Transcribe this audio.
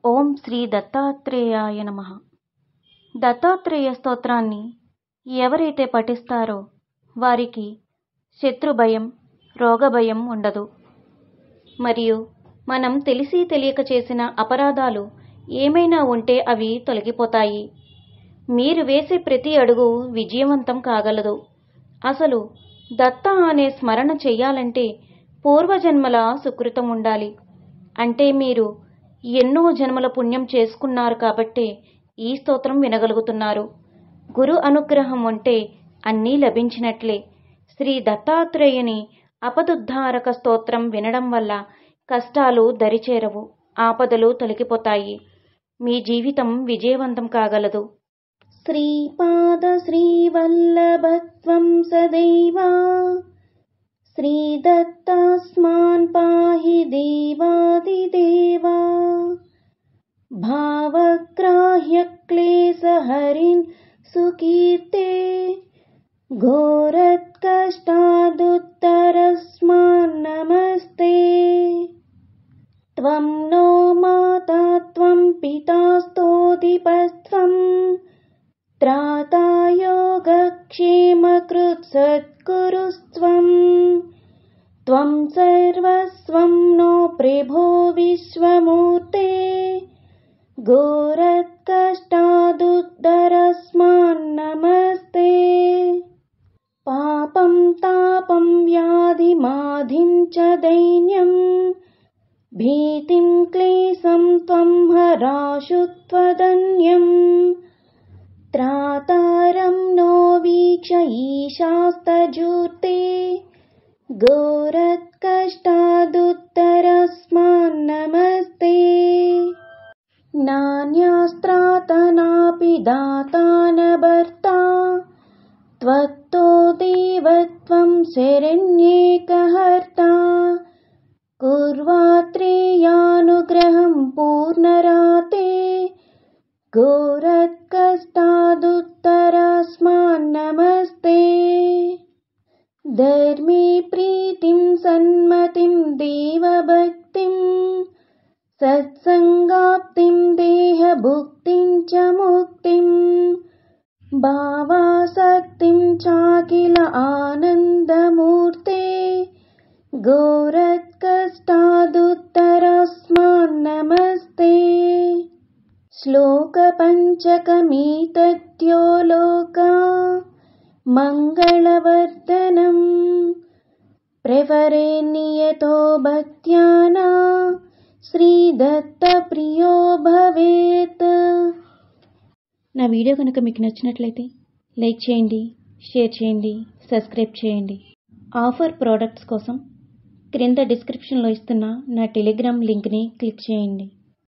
ఓం శ్రీ దత్తాత్రేయాయ నమః. దత్తాత్రేయ స్తోత్రాన్ని ఎవరైతే పఠిస్తారో వారికి శత్రుభయం, రోగభయం ఉండదు. మరియు మనం తెలిసి తెలియక చేసిన అపరాధాలు ఏమైనా ఉంటే అవి తొలగిపోతాయి. మీరు వేసే ప్రతి అడుగు విజయవంతం కాగలదు. అసలు దత్త అనే స్మరణ చెయ్యాలంటే పూర్వజన్మల సుకృతం ఉండాలి. అంటే మీరు ఎన్నో జన్మల పుణ్యం చేసుకున్నారు కాబట్టే ఈ స్తోత్రం వినగలుగుతున్నారు. గురు అనుగ్రహం ఉంటే అన్నీ లభించినట్లే. శ్రీ దత్తాత్రేయుని అపదుద్ధారక స్తోత్రం వినడం వల్ల కష్టాలు దరిచేరవు, ఆపదలు తొలగిపోతాయి, మీ జీవితం విజయవంతం కాగలదు. శ్రీపాద శ్రీవల్లభత్వం సదైవ శ్రీదత్తాస్మాన్ పాహి దేవాదిదేవా. భావగ్రాహ్య క్లేశ హరిన్ సుకీర్తే ఘోరత్కష్టాదుత్తరస్మాన్ నమస్తే. త్వం నో మాతా త్వం పితాస్తోతిపస్త్వం త్రాతా యోగక్షేమకృత్ సద్గురుస్త్వం. త్వం సర్వస్వం నో ప్రభో విశ్వమూర్తే ఘోరత్కష్టాదుత్తరస్మాన్ నమస్తే. పాపం తాపం వ్యాధిమాధిం చ దైన్యం భీతిం క్లేశం త్వం హరాశు త్వదన్యం. త్రాతారం నో వీక్ష ఈశాస్తజూర్తే ఘోరత్కష్టాదుత్తరస్మాన్ నమస్తే. నాన్యాస్త్రాతనాపి దాతా న భర్తా త్వత్తో దేవత్వం శరణ్యేకహర్తా. కుర్వాత్రేయానుగ్రహం పూర్ణరాతే ఘోరత్కష్టాదుత్తరస్మాన్ నమస్తే. ధర్మే ప్రీతిం సన్మతిం దేవభక్తిం సత్సంగాప్తిం దేహభుక్తిం చ ముక్తిం. భావాసక్తిం చాఖిల ఆనందమూర్తే ఘోరత్కష్టాదుత్తరస్మాన్ నమస్తే. శ్లోకపంచకమేతద్యో లోకా మంగళవర్ధనం ప్రవరేణ్యతో భక్త్యానా శ్రీదత్త ప్రియో భవేత్. నా వీడియో కనుక మీకు నచ్చినట్లయితే లైక్ చేయండి, షేర్ చేయండి, సబ్స్క్రైబ్ చేయండి. ఆఫర్ ప్రోడక్ట్స్ కోసం క్రింద డిస్క్రిప్షన్లో ఇస్తున్న నా టెలిగ్రామ్ లింక్ని క్లిక్ చేయండి.